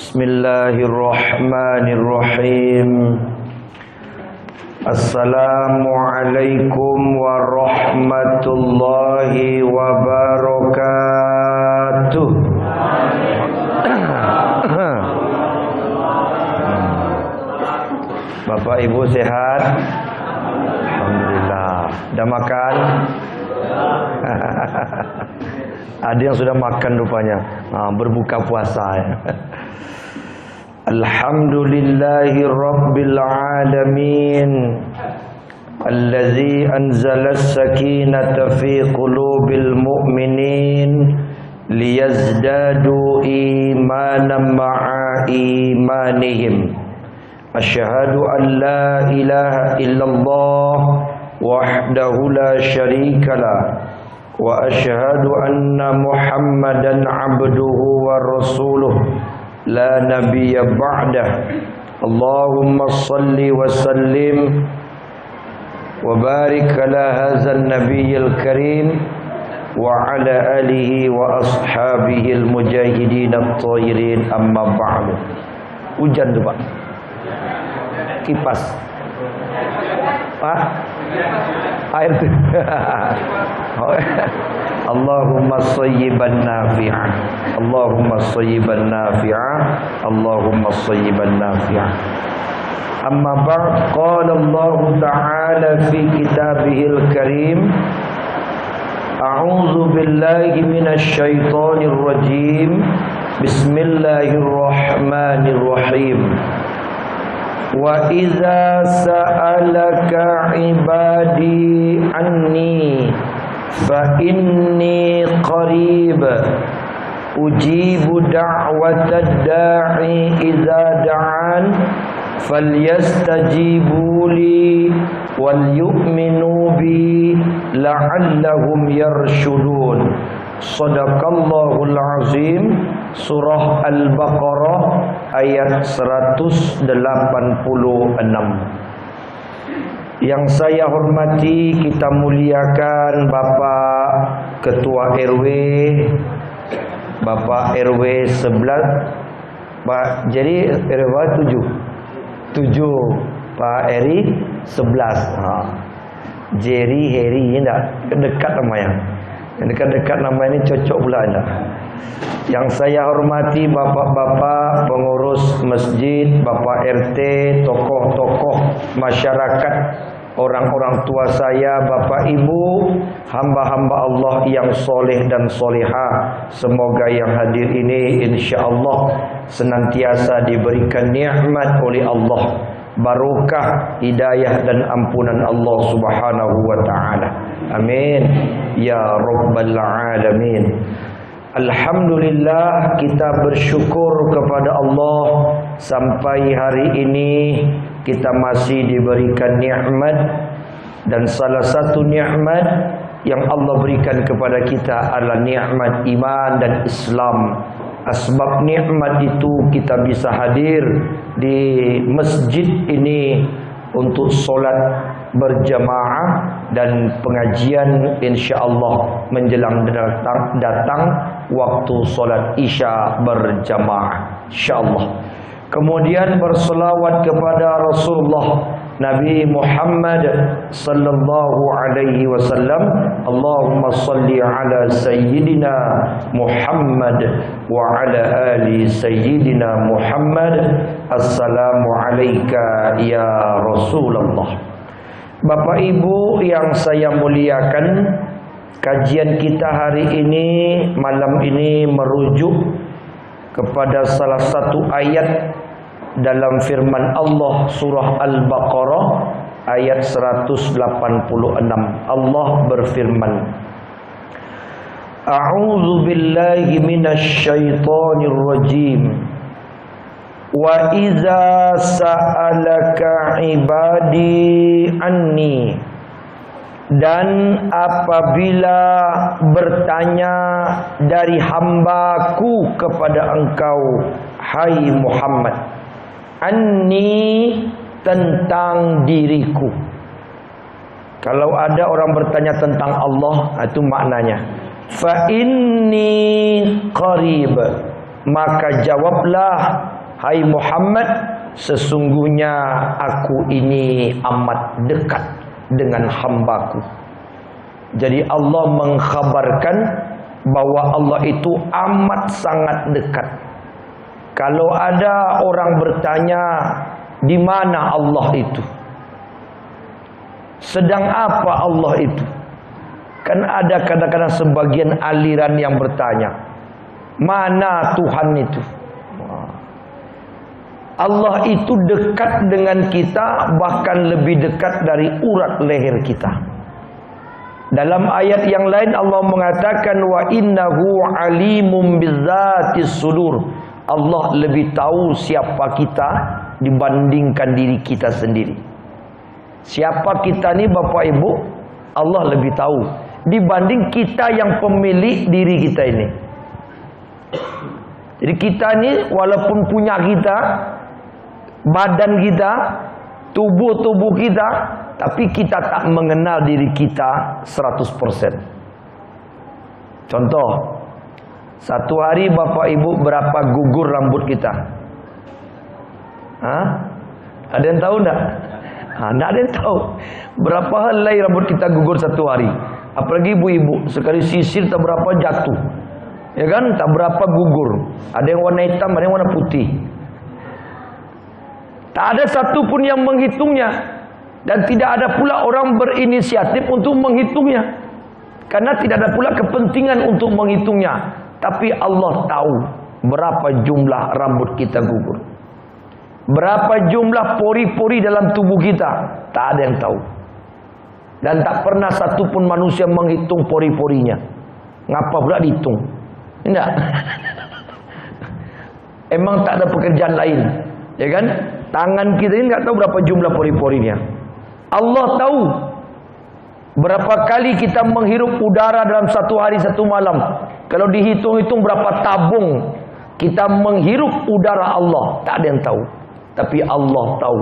Bismillahirrahmanirrahim. Assalamualaikum warahmatullahi wabarakatuh. Bapak Ibu sehat? Alhamdulillah. Dah makan? Ada yang sudah makan rupanya. Berbuka puasa ya. Alhamdulillahi rabbil alamin, allazi anzala as-sakinata fi qulubil mu'minin liyazdadu imanan ma'a imanihim. Asyhadu an la ilaha illallah wahdahu la syarikalah wa asyhadu anna Muhammadan abduhu wa rasuluh la nabiyya ba'dah. Allahumma salli wa sallim wa barik ala hadzal nabiyyil karim wa ala alihi wa ashabihi al-mujahidin at-thahirin, amma ba'du. Hujan tu Pak. Kipas. Air tu. Allahumma sayyiban nafi'an, Allahumma sayyiban nafi'an, Allahumma sayyiban nafi'an. Amma ba'd, qala Allah ta'ala fi kitabihil karim, a'udzu billahi minasy syaithanir rajim, bismillahirrahmanirrahim. Wa idza sa'alaka ibadi anni fa inni qarib ujibu da'watad da'i idza da'an falyastajibu li wal yu'minu bi la'allahum yarshudun. Shadaqallahul azim. Surah Al-Baqarah ayat 186. Yang saya hormati, kita muliakan Bapak Ketua RW, Bapak RW 11, Pak, jadi RW 7, Pak Eri 11. Jerry, Harry, enggak dekat namanya. Yang dekat-dekat nama ini cocok pula enggak? Yang saya hormati bapak-bapak pengurus masjid, bapak RT, tokoh-tokoh masyarakat, orang-orang tua saya, bapak ibu, hamba-hamba Allah yang soleh dan solehah. Semoga yang hadir ini insya-Allah senantiasa diberikan nikmat oleh Allah, barokah, hidayah dan ampunan Allah Subhanahu wa taala. Amin ya rabbal alamin. Alhamdulillah, kita bersyukur kepada Allah sampai hari ini kita masih diberikan nikmat, dan salah satu nikmat yang Allah berikan kepada kita adalah nikmat iman dan Islam. Asbab nikmat itu kita bisa hadir di masjid ini untuk solat berjamaah dan pengajian insya-Allah menjelang datang waktu solat Isya berjamaah insya-Allah. Kemudian berselawat kepada Rasulullah Nabi Muhammad sallallahu alaihi wasallam. Allahumma salli ala sayyidina Muhammad wa ala ali sayyidina Muhammad. Assalamu alayka ya Rasulullah. Bapak Ibu yang saya muliakan, kajian kita hari ini, malam ini merujuk kepada salah satu ayat dalam firman Allah surah Al-Baqarah ayat 186. Allah berfirman, A'udzu billahi minasy syaithanir rajim. Wa idza sa'alaka ibadi anni, dan apabila bertanya dari hambaku kepada engkau hai Muhammad, anni, tentang diriku. Kalau ada orang bertanya tentang Allah, itu maknanya fa inni qarib, maka jawablah Hai Muhammad, sesungguhnya aku ini amat dekat dengan hambaku. Jadi Allah mengkhabarkan bahwa Allah itu amat sangat dekat. Kalau ada orang bertanya, di mana Allah itu? Sedang apa Allah itu? Kan ada kadang-kadang sebagian aliran yang bertanya, mana Tuhan itu? Allah itu dekat dengan kita, bahkan lebih dekat dari urat leher kita. Dalam ayat yang lain Allah mengatakan, wa innahu alimum bizzatis sudur. Allah lebih tahu siapa kita dibandingkan diri kita sendiri. Siapa kita ni Bapak Ibu? Allah lebih tahu dibanding kita yang pemilik diri kita ini. Jadi kita ni walaupun punya kita, badan kita, tubuh kita, tapi kita tak mengenal diri kita 100%. Contoh, satu hari Bapak Ibu berapa gugur rambut kita? Ada yang tahu tak? Tak ada yang tahu. Berapa helai rambut kita gugur satu hari? Apalagi ibu-ibu, sekali sisir tak berapa jatuh. Ya kan? Tak berapa gugur. Ada yang warna hitam, ada yang warna putih. Tak ada satu pun yang menghitungnya. Dan tidak ada pula orang berinisiatif untuk menghitungnya. Karena tidak ada pula kepentingan untuk menghitungnya. Tapi Allah tahu berapa jumlah rambut kita gugur. Berapa jumlah pori-pori dalam tubuh kita. Tak ada yang tahu. Dan tak pernah satu pun manusia menghitung pori-porinya. Ngapa pula dihitung? Tidak. Emang tak ada pekerjaan lain. Ya kan? Tangan kita ini tak tahu berapa jumlah pori-porinya. Allah tahu berapa kali kita menghirup udara dalam satu hari satu malam. Kalau dihitung-hitung berapa tabung kita menghirup udara Allah, tak ada yang tahu. Tapi Allah tahu.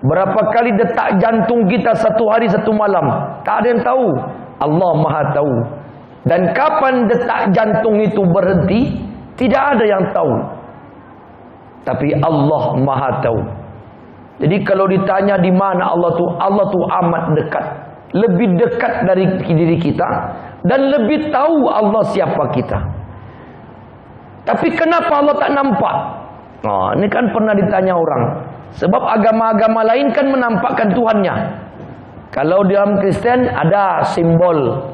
Berapa kali detak jantung kita satu hari satu malam, tak ada yang tahu. Allah Maha tahu. Dan kapan detak jantung itu berhenti, tidak ada yang tahu. Tapi Allah Maha tahu. Jadi kalau ditanya di mana Allah tu amat dekat. Lebih dekat dari diri kita dan lebih tahu Allah siapa kita. Tapi kenapa Allah tak nampak? Ini kan pernah ditanya orang. Sebab agama-agama lain kan menampakkan Tuhannya. Kalau dalam Kristen ada simbol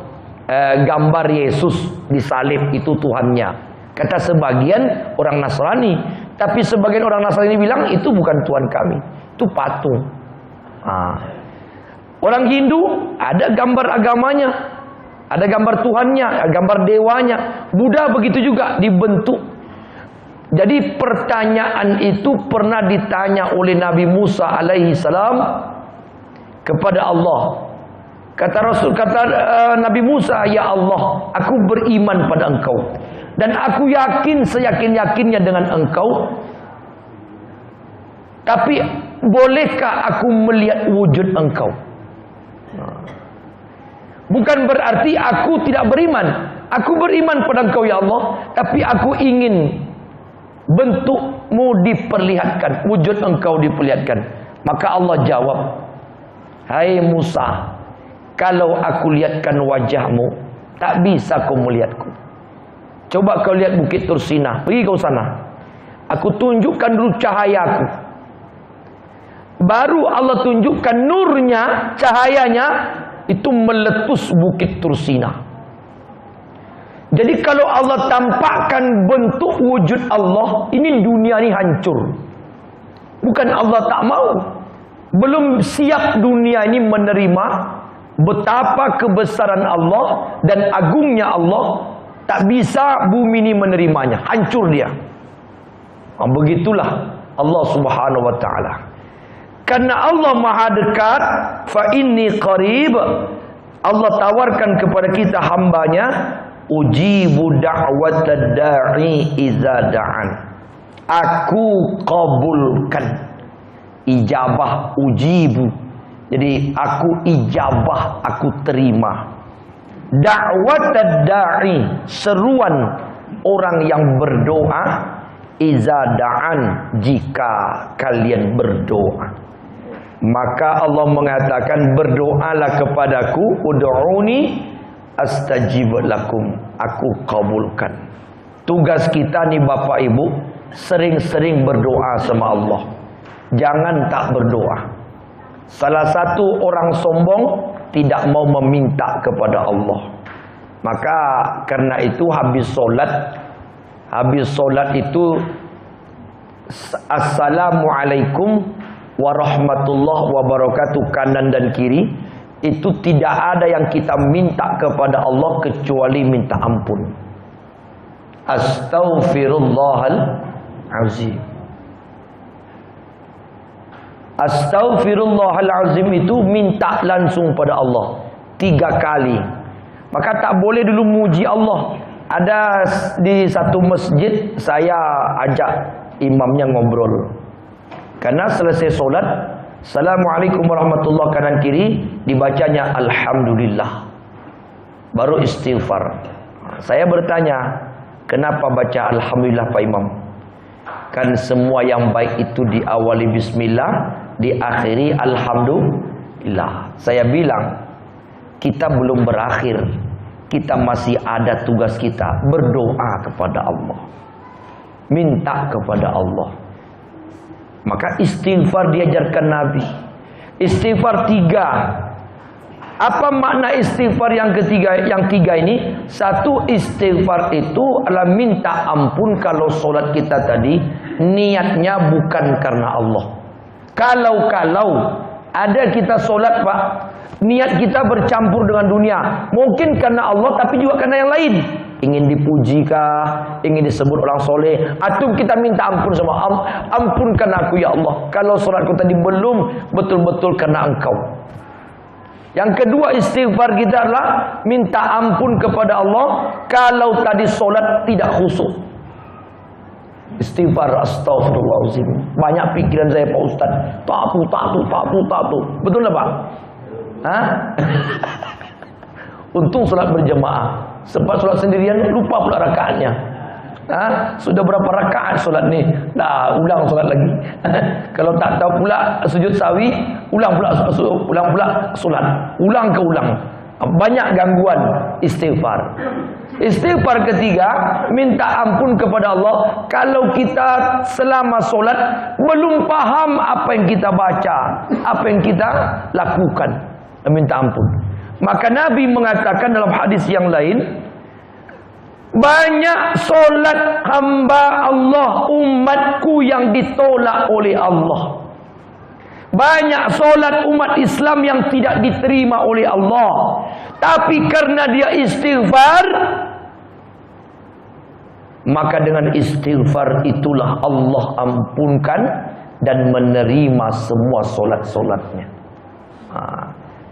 gambar Yesus disalib, itu Tuhannya. Kata sebagian orang Nasrani. Tapi sebagian orang Nasrani bilang itu bukan Tuhan kami, itu patung. Orang Hindu ada gambar agamanya, ada gambar Tuhannya, gambar dewanya. Buddha begitu juga dibentuk. Jadi pertanyaan itu pernah ditanya oleh Nabi Musa alaihi salam kepada Allah. Kata Nabi Musa, ya Allah, aku beriman pada engkau. Dan aku yakin seyakin-yakinnya dengan engkau. Tapi bolehkah aku melihat wujud engkau? Bukan berarti aku tidak beriman. Aku beriman pada engkau ya Allah. Tapi aku ingin bentukmu diperlihatkan, wujud engkau diperlihatkan. Maka Allah jawab, hai Musa, kalau aku lihatkan wajahmu, tak bisa kau melihatku. Coba kau lihat Bukit Tursina, pergi kau sana. Aku tunjukkan dulu cahayaku. Baru Allah tunjukkan nurnya, cahayanya, itu meletus Bukit Tursina. Jadi kalau Allah tampakkan bentuk wujud Allah, ini dunia ini hancur. Bukan Allah tak mau. Belum siap dunia ini menerima betapa kebesaran Allah dan agungnya Allah. Tak bisa bumi ini menerimanya. Hancur dia. Begitulah Allah subhanahu wa ta'ala. Karena Allah maha dekat, fa inni qarib. Allah tawarkan kepada kita hambanya, ujibu da'watad da'i iza da'an. Aku kabulkan. Ijabah, ujibu. Jadi aku ijabah, aku terima. Da'watad da'i, seruan orang yang berdoa iza da'an, jika kalian berdoa. Maka Allah mengatakan, berdoalah kepadaku, ud'uni astajib lakum, aku kabulkan. Tugas kita nih Bapak Ibu, sering-sering berdoa sama Allah. Jangan tak berdoa. Salah satu orang sombong tidak mau meminta kepada Allah. Maka karena itu habis solat itu assalamualaikum warahmatullahi wabarakatuh, kanan dan kiri. Itu tidak ada yang kita minta kepada Allah kecuali minta ampun. Astaghfirullahalazim. Astaghfirullahalazim itu minta langsung pada Allah 3 kali. Maka tak boleh dulu muji Allah. Ada di satu masjid, saya ajak imamnya ngobrol. Karena selesai solat, assalamualaikum warahmatullahi, kanan kiri, dibacanya alhamdulillah, baru istighfar. Saya bertanya, kenapa baca alhamdulillah Pak Imam? Kan semua yang baik itu diawali bismillah, diakhiri alhamdulillah. Saya bilang, kita belum berakhir. Kita masih ada tugas kita, berdoa kepada Allah, minta kepada Allah. Maka istighfar diajarkan Nabi. Istighfar 3. Apa makna istighfar yang ketiga? Yang 3 ini, satu, istighfar itu adalah minta ampun kalau solat kita tadi niatnya bukan karena Allah. Kalau ada kita solat Pak, niat kita bercampur dengan dunia, mungkin karena Allah tapi juga karena yang lain. Ingin dipuji kah, ingin disebut orang soleh, atau kita minta ampun sama Allah, ampunkan aku ya Allah kalau solatku tadi belum betul-betul karena Engkau. Yang kedua, istighfar kita adalah minta ampun kepada Allah kalau tadi solat tidak khusyuk. Istighfar, astagfirullahaladzim. Banyak pikiran saya Pak Ustaz, tak. Betul tak Pak? Hah? Untung solat berjemaah. Sempat solat sendirian lupa pula rakaatnya. Sudah berapa rakaat solat ni? Dah ulang solat lagi. Kalau tak tahu pula sujud sawi, ulang pula solat. Ulang ke ulang. Banyak gangguan. Istighfar. Istighfar ketiga, minta ampun kepada Allah kalau kita selama solat belum paham apa yang kita baca, apa yang kita lakukan. Minta ampun. Maka Nabi mengatakan dalam hadis yang lain, banyak solat hamba Allah, umatku yang ditolak oleh Allah. Banyak solat umat Islam yang tidak diterima oleh Allah. Tapi karena dia istighfar, maka dengan istighfar itulah Allah ampunkan dan menerima semua solat-solatnya.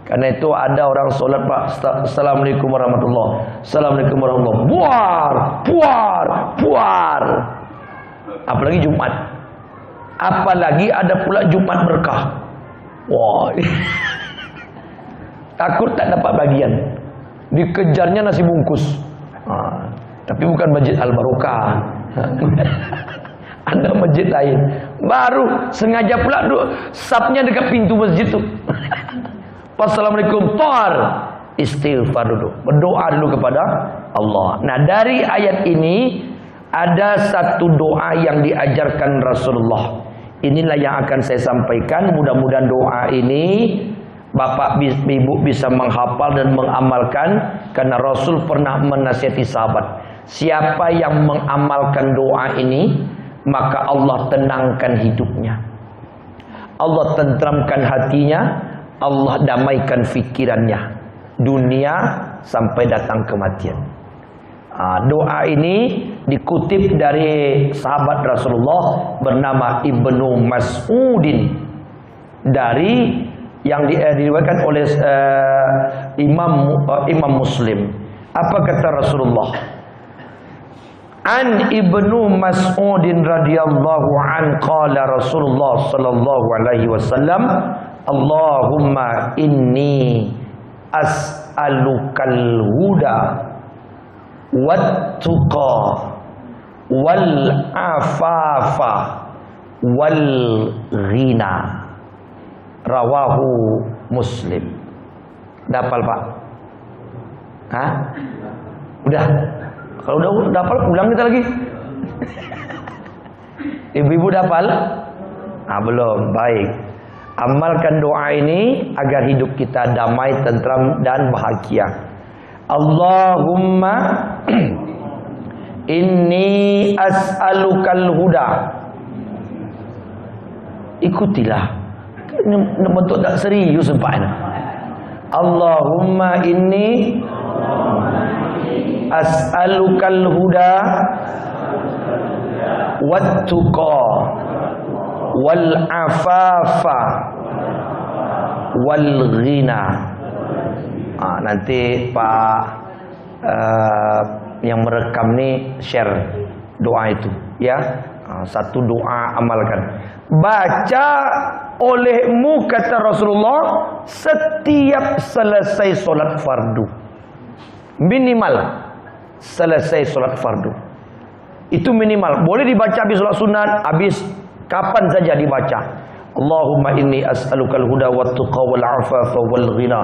Karena itu ada orang solat Pak, assalamualaikum warahmatullahi, assalamualaikum warahmatullahi, puar. Apalagi Jumat. Apalagi ada pula Jumat berkah. Wah, takut tak dapat bagian. Dikejarnya nasi bungkus. Tapi bukan Masjid Al-Barokah. Ada masjid lain. Baru sengaja pula sapnya dekat pintu masjid tu. Assalamualaikum, tar. Istighfar dulu, berdoa dulu kepada Allah. Nah, dari ayat ini ada satu doa yang diajarkan Rasulullah. Inilah yang akan saya sampaikan. Mudah-mudahan doa ini Bapak Ibu bisa menghafal dan mengamalkan, karena Rasul pernah menasihati sahabat, siapa yang mengamalkan doa ini, maka Allah tenangkan hidupnya, Allah tentramkan hatinya, Allah damaikan fikirannya, dunia sampai datang kematian. Doa ini dikutip dari sahabat Rasulullah bernama Ibnu Mas'udin, dari yang diriwayatkan oleh Imam Muslim. Apa kata Rasulullah? An Ibnu Mas'udin radhiyallahu an qala Rasulullah sallallahu alaihi wasallam, Allahumma inni as'alukal huda wat tuqa wal afafa wal ghina. Rawahu Muslim. Dapal Pak? Hah? Udah? Kalau udah dapal, ulang kita lagi. Ibu-ibu dapal? Ah, belum. Baik. Amalkan doa ini agar hidup kita damai, tentram dan bahagia. Allahumma inni as'alukal huda. Ikutilah. Ini bentuk tak serius Pak. Allahumma inni as'alukal huda wattuqa wal afafa wal ghina. Nanti Pak yang merekam nih share doa itu ya. Satu doa amalkan. Baca olehmu, kata Rasulullah, setiap selesai solat fardu. Minimal selesai solat fardu. Itu minimal. Boleh dibaca habis solat sunat, habis kapan saja dibaca. Allahumma inni as'alukal huda wattuqa wal afafa wal ghina.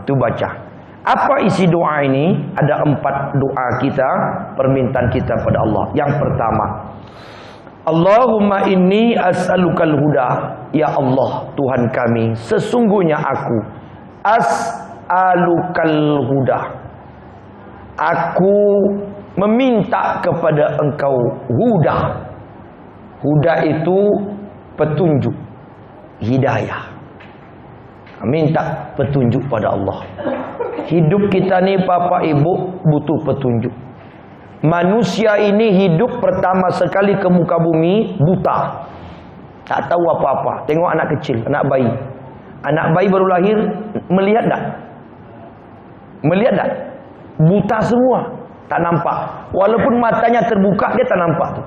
Itu baca. Apa isi doa ini? Ada 4 doa kita, permintaan kita pada Allah. Yang pertama, Allahumma inni as'alukal huda. Ya Allah, Tuhan kami, sesungguhnya aku as'alukal huda. Aku meminta kepada Engkau huda. Huda itu petunjuk, hidayah. Minta petunjuk pada Allah. Hidup kita ni Bapak Ibu butuh petunjuk. Manusia ini hidup pertama sekali ke muka bumi buta. Tak tahu apa-apa. Tengok anak kecil, anak bayi. Anak bayi baru lahir, melihat tak? Melihat tak? Buta semua. Tak nampak. Walaupun matanya terbuka, dia tak nampak tu.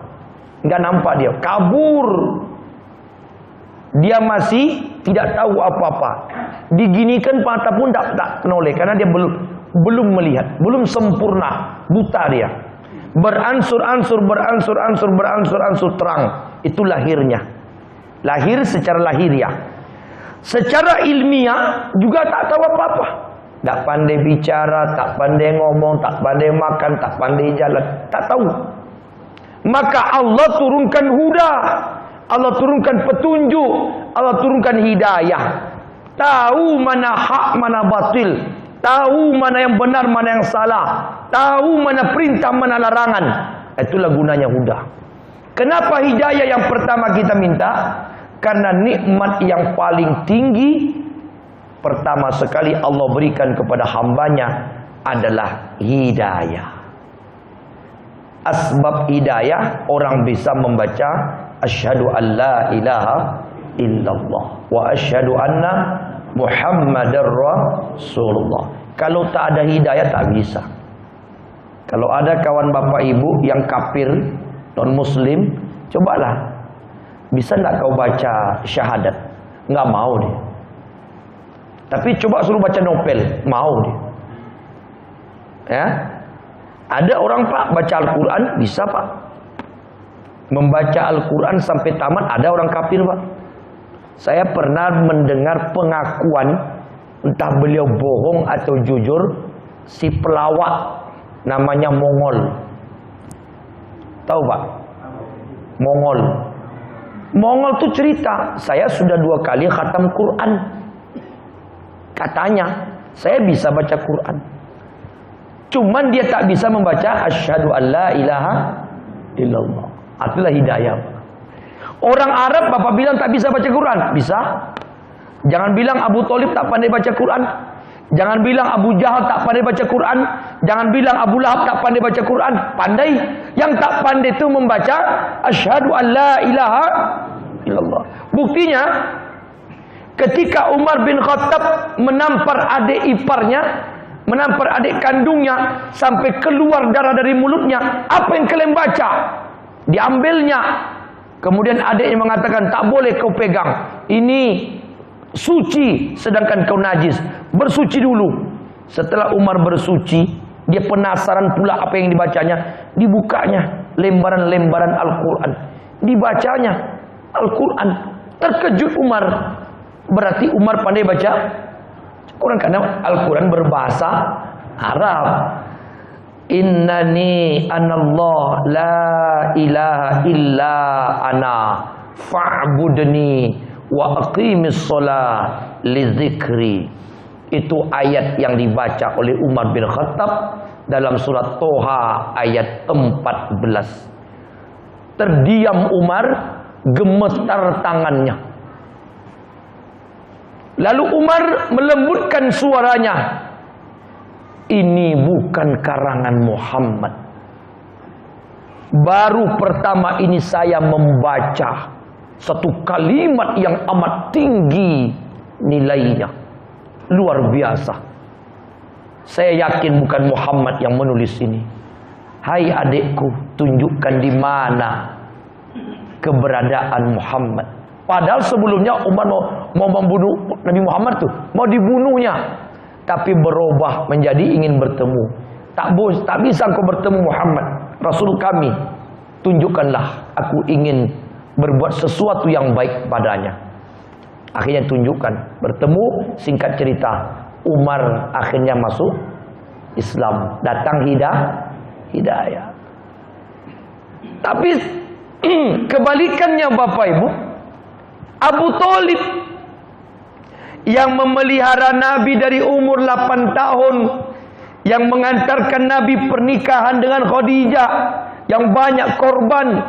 Enggak nampak dia. Kabur. Dia masih tidak tahu apa-apa. Diginikan mata pun tak menoleh. Karena dia belum melihat. Belum sempurna. Buta dia. Beransur-ansur terang. Itu lahirnya. Lahir secara lahiriah. Secara ilmiah juga tak tahu apa-apa. Tak pandai bicara, tak pandai ngomong, tak pandai makan, tak pandai jalan. Tak tahu. Maka Allah turunkan huda. Allah turunkan petunjuk. Allah turunkan hidayah. Tahu mana hak, mana batil. Tahu mana yang benar, mana yang salah. Tahu mana perintah, mana larangan. Itulah gunanya huda. Kenapa hidayah yang pertama kita minta? Karena nikmat yang paling tinggi pertama sekali Allah berikan kepada hambanya adalah hidayah. Asbab hidayah orang bisa membaca asyhadu an la ilaha illallah wa asyhadu anna Muhammadar Rasulullah. Kalau tak ada hidayah tak bisa. Kalau ada kawan bapak ibu yang kafir, non muslim, cobalah. Bisa tak kau baca syahadat? Enggak mau dia. Tapi coba suruh baca novel, mau dia. Ya? Ada orang Pak baca Al-Quran, bisa Pak. Membaca Al-Quran sampai tamat, ada orang kafir Pak. Saya pernah mendengar pengakuan, entah beliau bohong atau jujur, si pelawak namanya Mongol. Tahu Pak? Mongol. Mongol tuh cerita, saya sudah 2 kali khatam Quran. Katanya, saya bisa baca Quran. Cuman dia tak bisa membaca asyhadu an la ilaha illallah. Itulah hidayah. Orang Arab Bapak bilang tak bisa baca Quran, bisa. Jangan bilang Abu Thalib tak pandai baca Quran. Jangan bilang Abu Jahal tak pandai baca Quran. Jangan bilang Abu Lahab tak pandai baca Quran. Pandai. Yang tak pandai itu membaca asyhadu an la ilaha illallah. Buktinya ketika Umar bin Khattab menampar adik iparnya, menampar adik kandungnya sampai keluar darah dari mulutnya, apa yang kalian baca? Diambilnya. Kemudian adiknya mengatakan, tak boleh kau pegang. Ini suci sedangkan kau najis. Bersuci dulu. Setelah Umar bersuci, dia penasaran pula apa yang dibacanya. Dibukanya. lembaran-lembaran Al-Quran. Dibacanya Al-Quran. Terkejut Umar. Berarti Umar pandai baca Quran, karena Al-Quran berbahasa Arab. Innani anallah la ilaha illa ana fa'budni wa aqimis shalah li dzikri. Itu ayat yang dibaca oleh Umar bin Khattab dalam surat Toha ayat 14. Terdiam Umar, gemetar tangannya. Lalu Umar melembutkan suaranya. Ini bukan karangan Muhammad. Baru pertama ini saya membaca satu kalimat yang amat tinggi nilainya. Luar biasa. Saya yakin bukan Muhammad yang menulis ini. Hai adikku, tunjukkan di mana keberadaan Muhammad. Padahal sebelumnya Umar mau membunuh Nabi Muhammad tuh, mau dibunuhnya. Tapi berubah menjadi ingin bertemu. Tak bisa kau bertemu Muhammad, Rasul kami. Tunjukkanlah, aku ingin berbuat sesuatu yang baik padanya. Akhirnya tunjukkan, bertemu. Singkat cerita, Umar akhirnya masuk Islam, datang hidayah. Tapi kebalikannya Bapak Ibu, Abu Thalib yang memelihara Nabi dari umur 8 tahun, yang mengantarkan Nabi pernikahan dengan Khadijah, yang banyak korban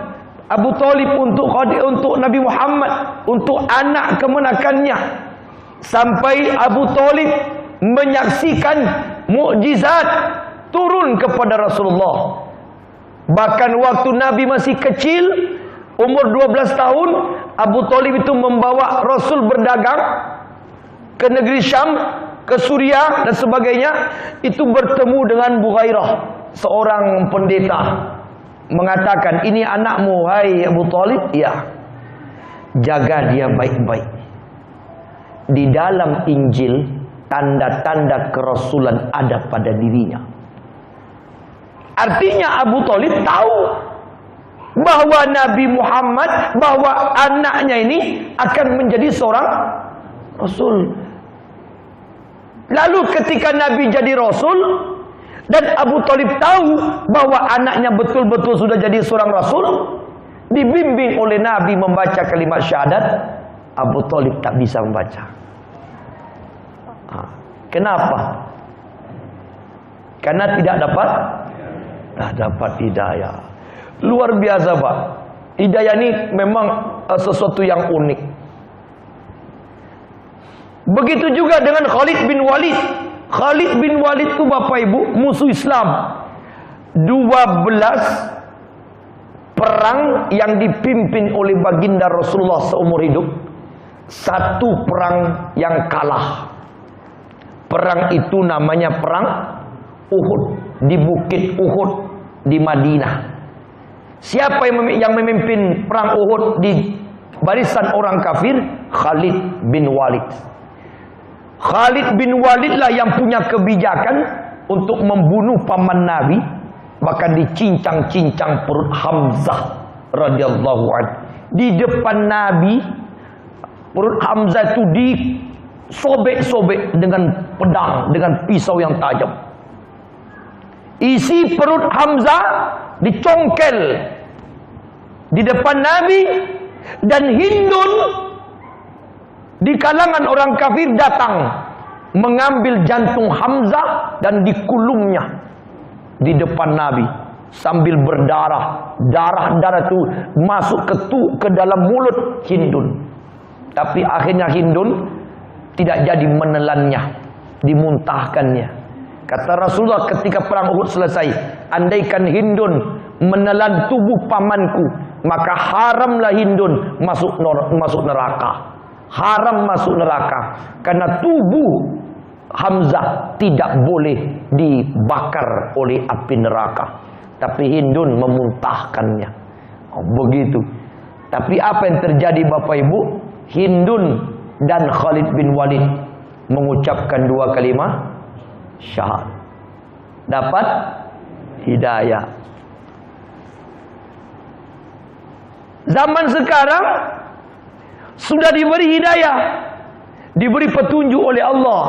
Abu Thalib untuk Nabi Muhammad, untuk anak kemenakannya, sampai Abu Thalib menyaksikan mukjizat turun kepada Rasulullah. Bahkan waktu Nabi masih kecil, umur 12 tahun, Abu Thalib itu membawa Rasul berdagang ke negeri Syam, ke Suriah dan sebagainya. Itu bertemu dengan Bughairah, seorang pendeta, mengatakan, ini anakmu hai Abu Thalib. Ya, jaga dia baik-baik. Di dalam Injil tanda-tanda kerasulan ada pada dirinya. Artinya Abu Thalib tahu bahwa Nabi Muhammad, bahwa anaknya ini akan menjadi seorang Rasul. Lalu ketika Nabi jadi Rasul dan Abu Thalib tahu bahwa anaknya betul-betul sudah jadi seorang Rasul, dibimbing oleh Nabi membaca kalimat syahadat, Abu Thalib tak bisa membaca. Kenapa? Karena tidak dapat hidayah. Luar biasa Pak. Hidayah ini memang sesuatu yang unik. Begitu juga dengan Khalid bin Walid. Khalid bin Walid itu Bapak Ibu musuh Islam. 12 perang yang dipimpin oleh baginda Rasulullah seumur hidup. Satu perang yang kalah. Perang itu namanya perang Uhud, di bukit Uhud di Madinah. Siapa yang memimpin perang Uhud di barisan orang kafir? Khalid bin Walid. Khalid bin Walid lah yang punya kebijakan untuk membunuh paman Nabi, bahkan dicincang-cincang perut Hamzah radhiyallahu anhu. Di depan Nabi, perut Hamzah itu disobek-sobek dengan pedang, dengan pisau yang tajam. Isi perut Hamzah dicongkel di depan Nabi, dan Hindun di kalangan orang kafir datang mengambil jantung Hamzah dan dikulumnya di depan Nabi sambil berdarah. Darah itu masuk ke dalam mulut Hindun. Tapi akhirnya Hindun tidak jadi menelannya, dimuntahkannya. Kata Rasulullah ketika perang Uhud selesai, andaikan Hindun menelan tubuh pamanku, maka haramlah Hindun masuk neraka. Haram masuk neraka, karena tubuh Hamzah tidak boleh dibakar oleh api neraka, tapi Hindun memuntahkannya. Begitu. Tapi apa yang terjadi Bapak Ibu? Hindun dan Khalid bin Walid mengucapkan 2 kalimat syahadat, dapat hidayah. Zaman sekarang sudah diberi hidayah, diberi petunjuk oleh Allah.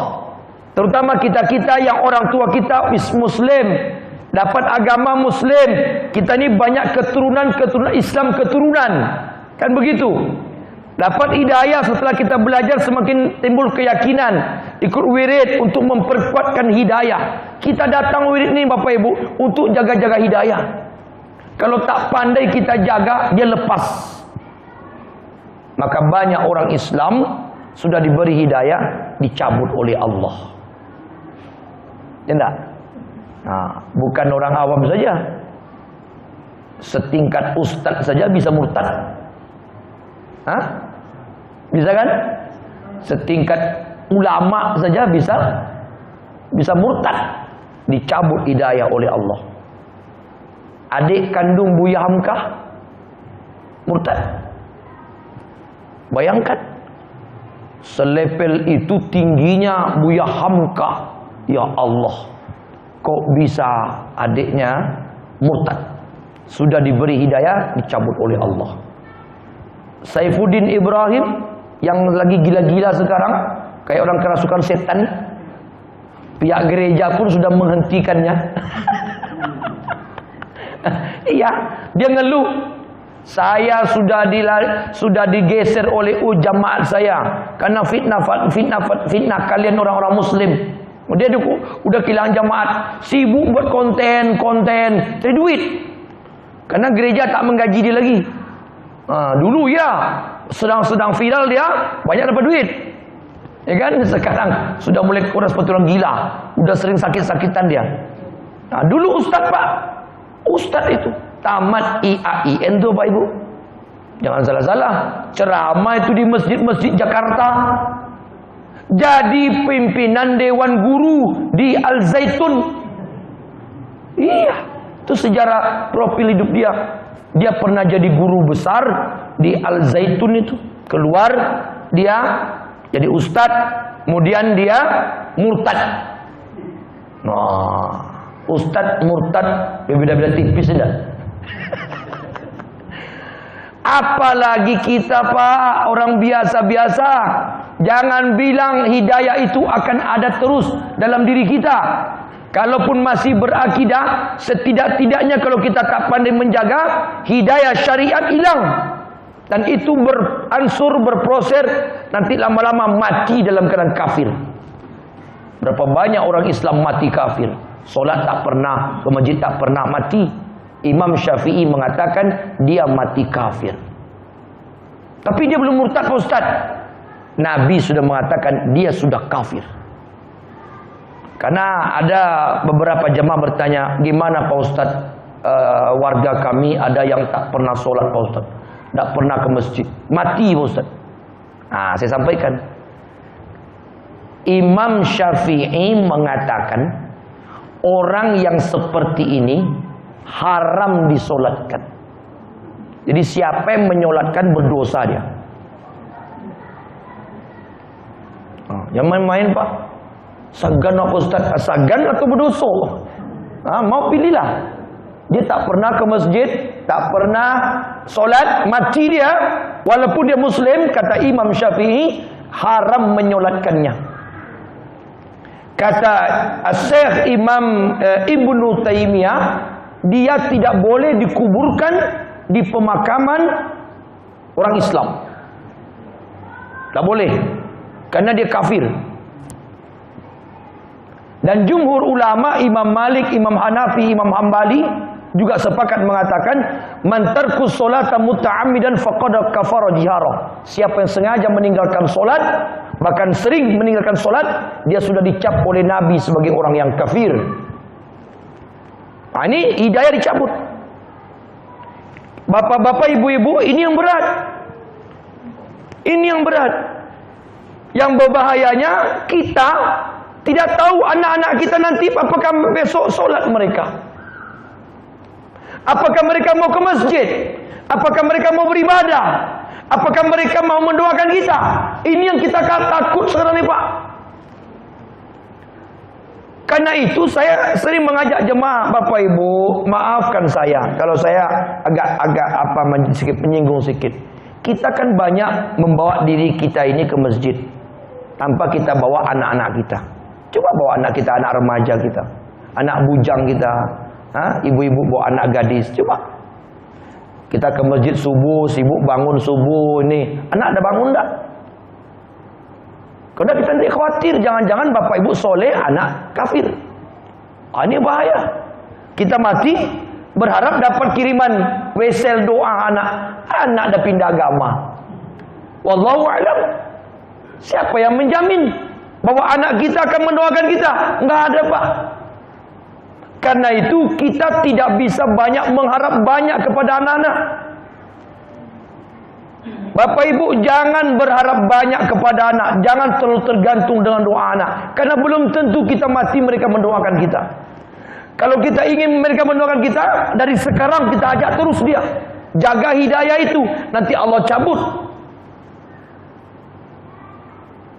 Terutama kita-kita yang orang tua kita Muslim, dapat agama Muslim. Kita ni banyak keturunan Islam keturunan. Kan begitu? Dapat hidayah setelah kita belajar, semakin timbul keyakinan, ikut wirid untuk memperkuatkan hidayah. Kita datang wirid ni Bapak Ibu untuk jaga-jaga hidayah. Kalau tak pandai kita jaga, dia lepas. Maka banyak orang Islam sudah diberi hidayah, dicabut oleh Allah. Ya tak? Nah, bukan orang awam saja. Setingkat ustaz saja bisa murtad. Hah? Bisa kan? Setingkat ulama saja bisa murtad, dicabut hidayah oleh Allah. Adik kandung Buya Hamkah murtad. Bayangkan, selepel itu tingginya Buya Hamkah. Ya Allah, kok bisa adiknya murtad? Sudah diberi hidayah, dicabut oleh Allah. Saifuddin Ibrahim yang lagi gila-gila sekarang, kayak orang kerasukan setan, pihak gereja pun sudah menghentikannya. Iya, dia ngeluh, saya sudah digeser oleh jamaat saya karena fitnah kalian orang-orang Muslim. Dia udah kehilangan jamaat, sibuk buat konten, cari duit. Karena gereja tak menggaji dia lagi. Dulu ya, sedang viral dia, banyak dapat duit. Ya kan? Sekarang sudah mulai kurang seperti orang gila, udah sering sakit-sakitan dia. Dulu ustaz Pak, ustaz itu tamat IAIN tuh Pak Ibu. Jangan salah-salah, ceramah itu di masjid-masjid Jakarta. Jadi pimpinan Dewan Guru di Al Zaitun. Iya, itu sejarah profil hidup dia. Dia pernah jadi guru besar di Al Zaitun itu. Keluar dia jadi ustadz, kemudian dia murtad. Nah, ustadz murtad beda-beda tipis tidak? Apalagi kita Pak, orang biasa-biasa. Jangan bilang hidayah itu akan ada terus dalam diri kita. Kalaupun masih berakidah, setidak-tidaknya kalau kita tak pandai menjaga, hidayah syariat hilang. Dan itu beransur, berproses, nanti lama-lama mati dalam keadaan kafir. Berapa banyak orang Islam mati kafir. Solat tak pernah, ke masjid tak pernah, mati. Imam Syafi'i mengatakan dia mati kafir. Tapi dia belum murtad Pak Ustaz. Nabi sudah mengatakan dia sudah kafir. Karena ada beberapa jemaah bertanya, gimana Pak Ustaz, warga kami ada yang tak pernah sholat Pak Ustaz, tak pernah ke masjid, mati Pak Ustaz. Saya sampaikan, Imam Syafi'i mengatakan orang yang seperti ini haram disolatkan. Jadi siapa yang menyolatkan berdosa dia. Yang main-main Pak, sagan apa Ustaz? Sagan atau berdosa? Mau pilihlah. Dia tak pernah ke masjid, tak pernah solat, mati dia. Walaupun dia Muslim, kata Imam Syafi'i, haram menyolatkannya. Kata Syekh Imam Ibnu Taimiyah, dia tidak boleh dikuburkan di pemakaman orang Islam. Tak boleh, karena dia kafir. Dan jumhur ulama, Imam Malik, Imam Hanafi, Imam Hambali juga sepakat mengatakan, man tarkus sholata muta'ammidan faqad kafara jihara. Siapa yang sengaja meninggalkan solat, bahkan sering meninggalkan solat, dia sudah dicap oleh Nabi sebagai orang yang kafir. Ini hidayah dicabut. Bapak-bapak, ibu-ibu, ini yang berat. Ini yang berat. Yang berbahayanya, kita tidak tahu anak-anak kita nanti apakah besok solat mereka. Apakah mereka mau ke masjid? Apakah mereka mau beribadah? Apakah mereka mau mendoakan kita? Ini yang kita takut sekarang nih Pak. Karena itu saya sering mengajak jemaah, Bapak Ibu, maafkan saya kalau saya agak sedikit menyinggung sedikit. Kita kan banyak membawa diri kita ini ke masjid tanpa kita bawa anak-anak kita. Coba bawa anak kita, anak remaja kita, anak bujang kita, ibu-ibu bawa anak gadis. Coba kita ke masjid subuh, sibuk bangun subuh ini, anak ada bangun enggak? Karena kita nanti khawatir jangan-jangan bapak ibu soleh, anak kafir. Ini bahaya. Kita mati berharap dapat kiriman wesel doa anak dah pindah agama. Wallahu a'lam. Siapa yang menjamin bahwa anak kita akan mendoakan kita? Enggak ada, Pak. Karena itu kita tidak bisa banyak mengharap banyak kepada anak-anak. Bapak ibu jangan berharap banyak kepada anak. Jangan terlalu tergantung dengan doa anak. Karena belum tentu kita mati mereka mendoakan kita. Kalau kita ingin mereka mendoakan kita, dari sekarang kita ajak terus dia. Jaga hidayah itu. Nanti Allah cabut.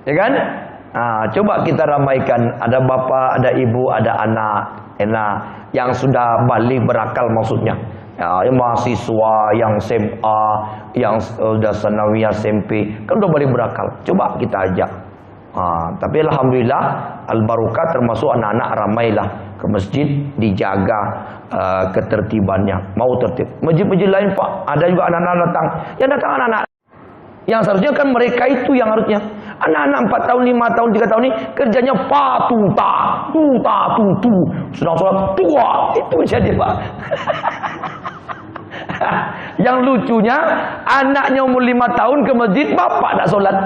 Ya kan? Coba kita ramaikan. Ada bapak, ada ibu, ada anak. Enak. Yang sudah balik berakal maksudnya. Yang mahasiswa, yang SMA, yang sudah sanawiyah SMP, kan udah balik berakal. Coba kita ajak. Tapi alhamdulillah al-barakah termasuk anak-anak ramailah ke masjid, dijaga ketertibannya. Mau tertib. Masjid-masjid lain Pak, ada juga anak-anak datang. Yang datang anak-anak yang seharusnya kan mereka itu yang harusnya. Anak-anak 4 tahun, 5 tahun, 3 tahun ini kerjanya patuta, tutu. Sedang sholat tua. Itu jadi Pak. Yang lucunya anaknya umur 5 tahun ke masjid, bapak tak sholat.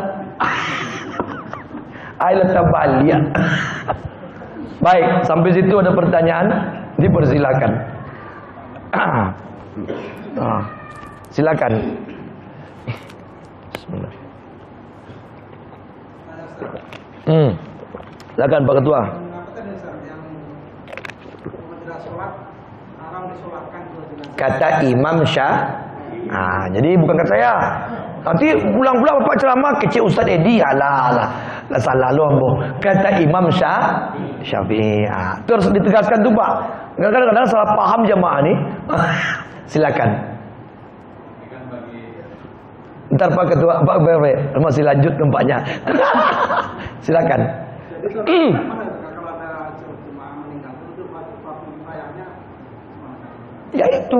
Ayolah tabalian. Baik, sampai situ ada pertanyaan, dipersilakan. Silakan. Bismillah. Silakan Pak Ketua. Kata Imam jadi bukan kata saya. Nanti pulang-pulang Bapak ceramah kecil Ustaz Edi, alah salah lu ambo. Kata Imam Syafi'i. Itu harus ditegaskan tuh Pak. Kadang-kadang salah paham jamaah nih. Silakan. Ntar Pak Ketua, Pak masih lanjut nampaknya. Silakan. Ya itu.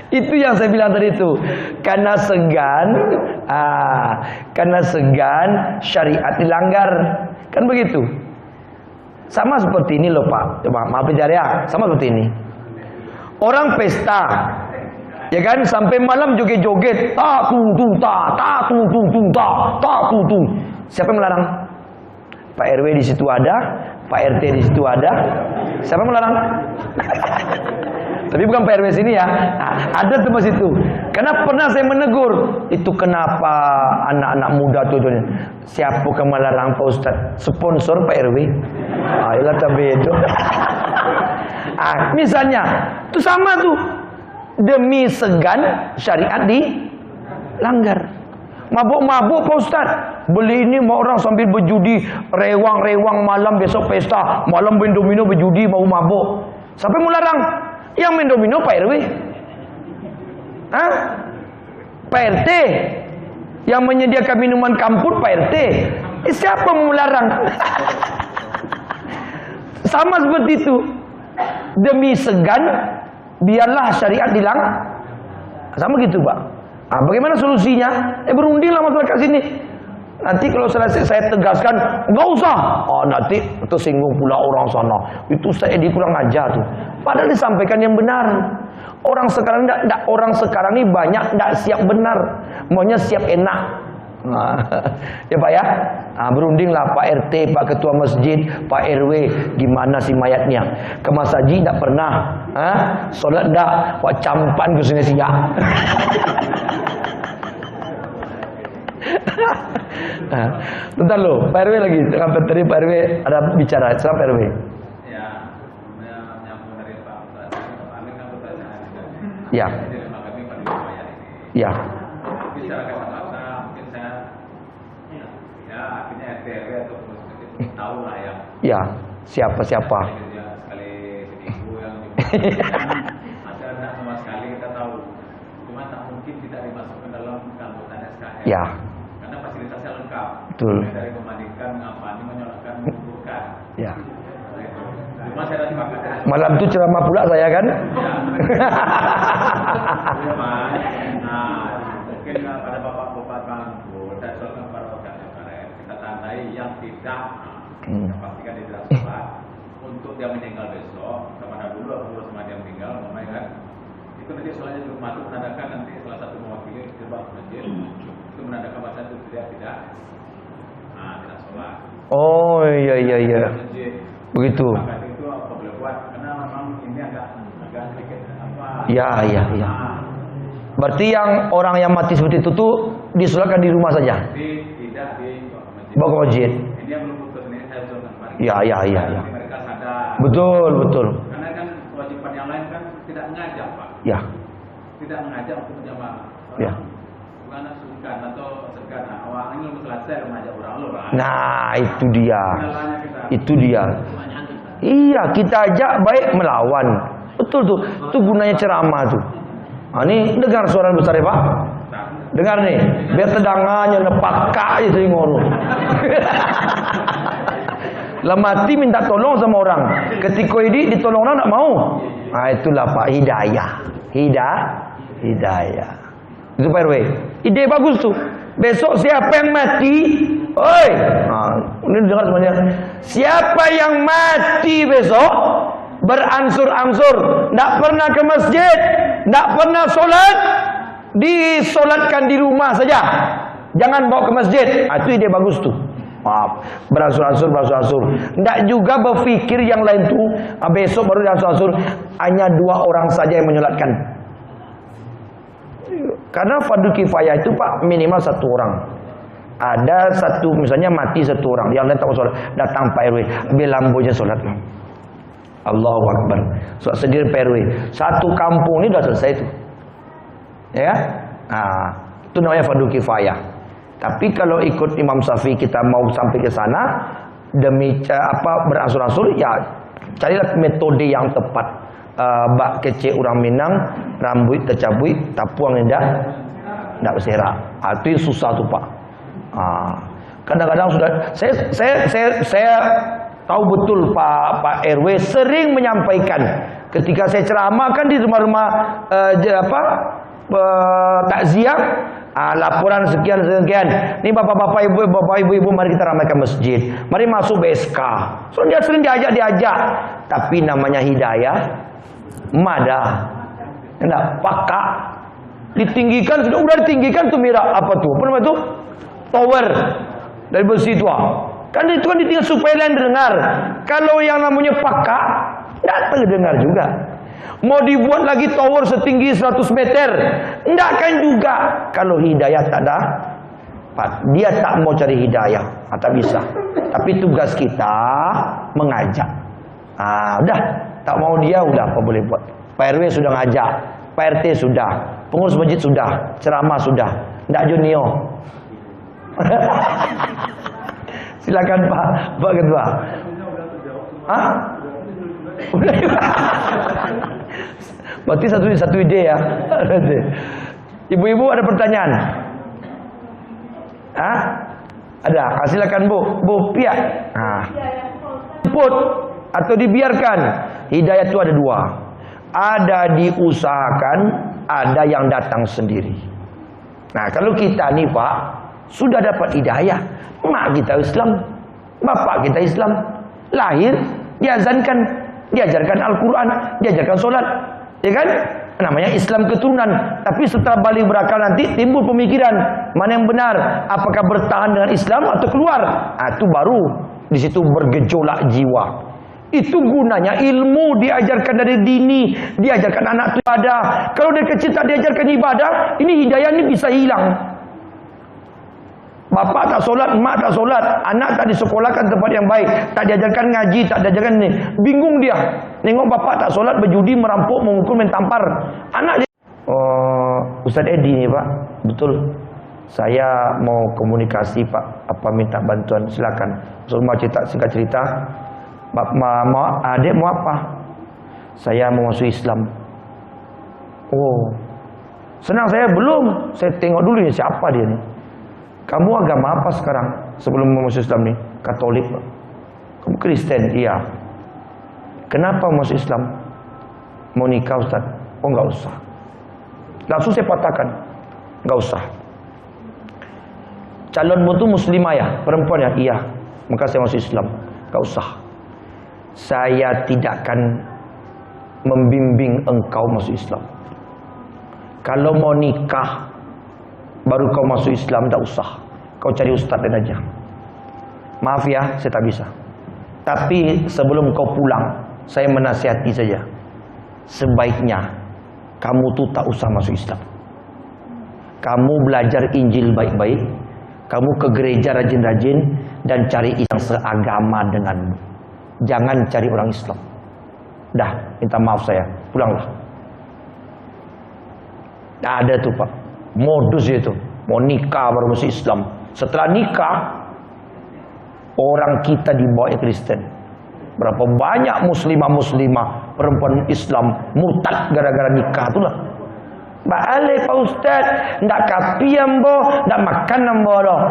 Itu yang saya bilang tadi itu. Karena segan syariat dilanggar. Kan begitu. Sama seperti ini loh Pak. Coba maaf ya, sama seperti ini. Orang pesta, ya kan, sampai malam joget-joget, ta tu tu ta, siapa yang melarang? Pak RW di situ ada, Pak RT di situ ada. Siapa yang melarang? Tapi bukan Pak RW sini ya. Ada tuh mas itu. Karena pernah saya menegur, itu kenapa anak-anak muda tuh siapa yang melarang Pak Ustaz? Sponsor Pak RW. Ayolah tabedo. Misalnya, itu sama tuh. Demi segan syariat dilanggar. Mabuk-mabuk Pak Ustaz, beli ini mau orang sambil berjudi, rewang-rewang malam besok pesta, malam main domino berjudi mau mabuk. Siapa yang mau larang? Yang main domino Pak RW, Pak RT, yang menyediakan minuman kampur Pak RT. Siapa yang mau larang? Sama seperti itu. Demi segan biarlah syariat hilang. Sama gitu Pak. Bagaimana solusinya? Berundinglah masyarakat sini. Nanti kalau selesai saya tegaskan, enggak usah. Nanti tersinggung pula orang sana. Itu saya kurang ajar tuh. Padahal disampaikan yang benar. Orang sekarang ini banyak enggak siap benar, maunya siap enak. Ya Pak ya. Berundinglah Pak RT, Pak Ketua Masjid, Pak RW, gimana sih mayatnya? Ke Mas Haji enggak pernah. Solat enggak, Pak campan ke sini siap. Bentar lo, Pak RW lagi. Tadi Pak RW ada bicara. Silakan Pak RW. Ya. Ya. tahu lah ya. Ya, siapa-siapa. Sekali seminggu yang ada enggak sama sekali kita tahu. Cuma tak mungkin tidak dimasukkan dalam keanggotaan SKM. Ya. Karena fasilitasnya lengkap. Betul. Mulai dari memandikan, ngapani, menyalakan, menguburkan. Ya. Cuma saya tadi pakai. Malam itu ceramah pula saya kan. Nah, mungkin pada bapak-bapak bangku dan soal para organ kita tandai yang tidak pastikan dia tidak sholat untuk dia meninggal besok. Kemana dulu aku sama dia meninggal, ngomong kan. Itu nanti sholatnya di rumah itu menandakan nanti salah satu mewakili gerbang masjid itu menandakan bahasa itu tidak tidak sholat. Oh iya. Begitu. Maka itu apa boleh buat karena memang ini agak sedikit apa. Ya. Berarti yang orang yang mati seperti itu tuh disolatkan di rumah saja. Tidak di masjid. Bawa ke masjid. Ini yang belum putus ini saya usulkan kemarin. Ya. Mereka sadar. Betul. Karena kan kewajiban yang lain kan tidak mengajak, Pak. Ya. Tidak mengajak untuk menjamaah. Ya. Bukan sungkan atau segan. Awak ini belum selesai mengajak orang lu, Pak. Nah, itu dia. Kita. Itu dia. Iya, kita ajak baik melawan. Betul tuh. Itu gunanya ceramah tuh. Nah, ini dengar suara besar ya, Pak. Dengar nih, biar tedangannya nepaka aja sering ngomong. Lah mati minta tolong sama orang. Ketika ini ditolong orang tak mau. Nah, itulah Pak hidayah. Hidayah. Itu Pak RW. Ide bagus tuh. Besok siapa yang mati? Oi. Nah, ini dengar semuanya. Siapa yang mati besok beransur-ansur, tidak pernah ke masjid, tidak pernah sholat, disolatkan di rumah saja. Jangan bawa ke masjid. Itu ide bagus tuh. Maaf, beransur-ansur. Tidak juga berpikir yang lain tuh. Besok baru beransur-ansur. Hanya 2 orang saja yang menyolatkan. Karena fardu kifayah itu Pak minimal 1 orang. Ada satu misalnya mati 1 orang, yang lain tak mau sholat, datang Pak RW, ambil lampunya sholat. Allahu Akbar. Sholat sendiri Pak RW. Satu kampung ini sudah selesai itu. Ya. Nah, itu namanya fardu kifayah. Tapi kalau ikut Imam Syafi'i kita mau sampai ke sana demi beransur-ansur, ya carilah metode yang tepat. Bak kecil orang Minang, rambut tercabut, tapuang tidak berserak. Itu susah tuh Pak. Kadang-kadang sudah saya tahu betul Pak RW sering menyampaikan ketika saya ceramah kan di rumah-rumah takziah, laporan sekian. Ini bapak-bapak ibu-ibu mari kita ramaikan masjid. Mari masuk BSK. So dia sering diajak. Tapi namanya hidayah madah. Enggak pakak. Ditinggikan sudah ditinggikan tuh mira apa tuh? Apa namanya itu? Tower dari besi itu. Kan itu kan ditinggal supaya lain dengar. Kalau yang namanya pakak enggak terdengar juga. Mau dibuat lagi tower setinggi 100 meter, enggak kan juga. Kalau hidayah tak ada, dia tak mau cari hidayah, tak bisa. Tapi tugas kita mengajak. Udah, tak mau dia udah apa boleh buat. Pak RW sudah ngajak, Pak RT sudah, pengurus masjid sudah, ceramah sudah, enggak junior. Silakan Pak Ketua. Berarti satu ide ya. Ibu-ibu ada pertanyaan? Ada. Silakan Bu Pia. Jemput atau dibiarkan. Hidayah itu ada 2. Ada diusahakan, ada yang datang sendiri. Nah, kalau kita nih Pak sudah dapat hidayah, mak kita Islam, bapak kita Islam, lahir diajarkan Al-Quran, diajarkan sholat, ya kan? Namanya Islam keturunan. Tapi setelah balik berakal nanti timbul pemikiran mana yang benar, apakah bertahan dengan Islam atau keluar. Itu baru di situ bergejolak jiwa. Itu gunanya ilmu diajarkan dari dini, diajarkan anak itu ibadah. Kalau dari kecil tak diajarkan ibadah, ini hidayah ini bisa hilang. Bapak tak solat, mak tak solat, anak tak disekolahkan tempat yang baik, tak diajarkan ngaji, tak diajarkan ini. Bingung dia. Nengok bapak tak solat, berjudi, merampok, memukul, main tampar. Anak dia. Ustaz Edi ni Pak, betul. Saya mau komunikasi Pak, apa minta bantuan, silakan. Semua cerita, singkat cerita. Adik mau apa? Saya mau masuk Islam. Oh, senang saya belum. Saya tengok dulu ya siapa dia nih. Kamu agama apa sekarang sebelum masuk Islam nih? Katolik Pak. Kamu Kristen? Iya. Kenapa masuk Islam? Mau nikah Ustaz? Oh enggak usah. Langsung saya patahkan, enggak usah. Calonmu itu muslimah ya? Perempuan ya? Iya. Maka saya masuk Islam. Enggak usah. Saya tidak akan membimbing engkau masuk Islam. Kalau mau nikah baru kau masuk Islam, enggak usah. Kau cari ustaz lain aja. Maaf ya, saya tak bisa. Tapi sebelum kau pulang, saya menasihati saja. Sebaiknya kamu tuh tak usah masuk Islam. Kamu belajar Injil baik-baik, kamu ke gereja rajin-rajin, dan cari yang seagama denganmu. Jangan cari orang Islam. Dah, minta maaf saya, pulanglah. Nah, ada tuh Pak, modus itu, mau nikah baru masuk Islam. Setelah nikah, orang kita dibawa Kristen. Berapa banyak muslimah perempuan Islam murtad gara-gara nikah itulah. Balik Pak Ustaz, ndak kapian boh, ndak makan nambo doh.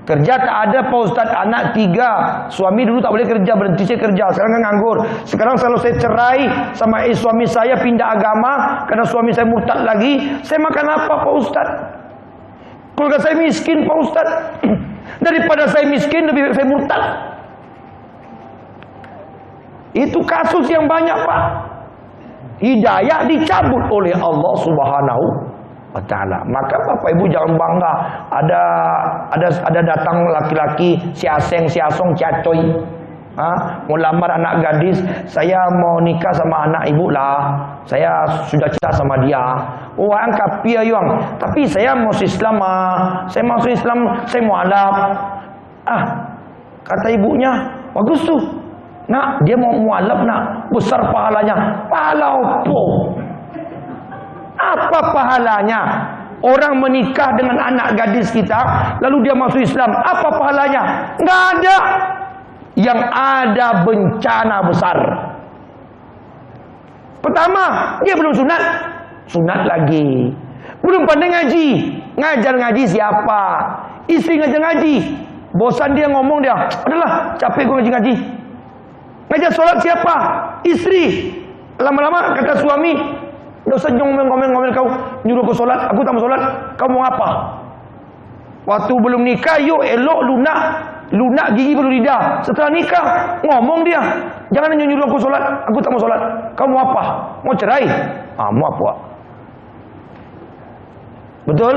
Kerja tak ada Pak Ustaz, anak 3. Suami dulu tak boleh kerja, berhenti saya kerja, sekarang kan nganggur. Sekarang kalau saya cerai sama suami saya, pindah agama karena suami saya murtad lagi, saya makan apa Pak Ustaz? Keluarga saya miskin Pak Ustaz. Daripada saya miskin, lebih baik saya murtad. Itu kasus yang banyak Pak. Hidayah dicabut oleh Allah Subhanahu wa Ta'ala. Maka Bapak Ibu jangan bangga. Ada datang laki-laki si aseng, si asong, cacoy. Mau lamar anak gadis, saya mau nikah sama anak ibu lah. Saya sudah cinta sama dia. Oh, angkat pia yuang. Tapi saya mau Islam Saya masuk Islam, saya mualaf. Kata ibunya, bagus tuh. Nak, dia mau mualaf nak, besar pahalanya. Pahala apa? Apa pahalanya? Orang menikah dengan anak gadis kita, lalu dia masuk Islam. Apa pahalanya? Enggak ada. Yang ada bencana besar. Pertama, dia belum sunat. Sunat lagi. Belum pandai ngaji. Ngajar ngaji siapa? Istri ngajar ngaji. Bosan dia ngomong dia, adalah capek gue ngaji-ngaji. Ngajar sholat siapa? Istri. Lama-lama kata suami, dosa ngomel-ngomel kau, nyuruh aku sholat, aku tak mau sholat. Kau mau apa? Waktu belum nikah, yuk elok lunak gigi belum lidah. Setelah nikah, ngomong dia, jangan nyuruh aku sholat, aku tak mau sholat. Kau mau apa? Mau cerai? Mau apa? Betul?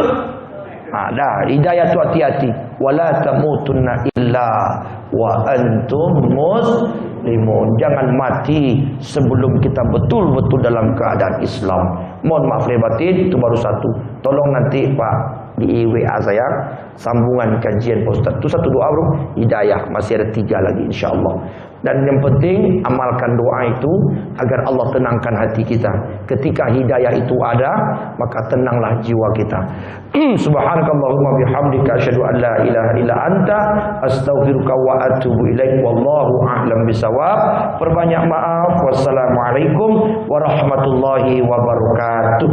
Dah, hidayah tu hati-hati. Wala tamutunna illa wa antum muslimun. Jangan mati sebelum kita betul-betul dalam keadaan Islam. Mohon maaf lahir batin, itu baru satu. Tolong nanti Pak di WA saya sambungan kajian Pak Ustaz. Itu satu doa bro, hidayah. Masih ada 3 lagi insya-Allah. Dan yang penting amalkan doa itu agar Allah tenangkan hati kita. Ketika hidayah itu ada, maka tenanglah jiwa kita. Subhanakallahumma bihamdika asyhadu an la ilaha illa anta astaghfiruka wa atubu ilaik. Wallahu a'lam bisawab. Perbanyak maaf. Wassalamualaikum warahmatullahi wabarakatuh.